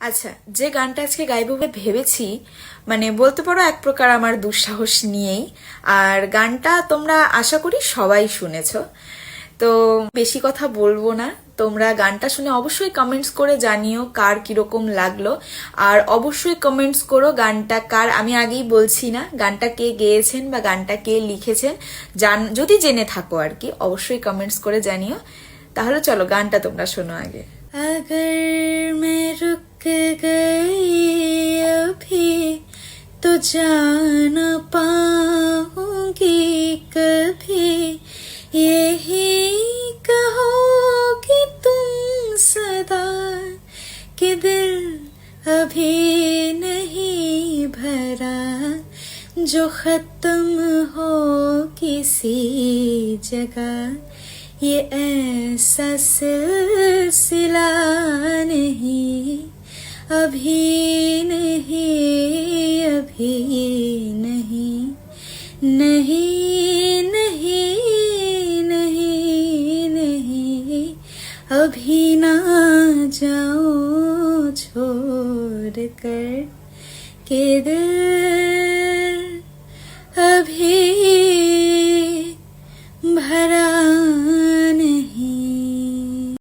আচ্ছা, যে গানটা আজকে গাইবো বলে ভেবেছি, মানে বলতে পারো এক প্রকার আমার দুঃসাহস নিয়েই। আর গানটা তোমরা আশা করি সবাই শুনেছো, তো বেশি কথা বলবো না। তোমরা গানটা শুনে অবশ্যই কমেন্টস করে জানিও কার কিরকম লাগলো। আর অবশ্যই কমেন্টস করো গানটা কার। আমি আগেই বলছি না গানটা কে গেয়েছেন বা গানটা কে লিখেছেন, যদি জেনে থাকো আর কি, অবশ্যই কমেন্টস করে জানিও। তাহলে চলো গানটা তোমরা শোনো আগে। अगर मैं रुक गई अभी तो जान पाऊंगी कभी, यही कहोगी तुम सदा कि दिल अभी नहीं भरा, जो खत्म हो किसी जगह, ये ऐसा सिलसिला नहीं, अभी नहीं, अभी नहीं, नहीं नहीं नहीं नहीं, अभी ना जाओ छोड़ कर के दिल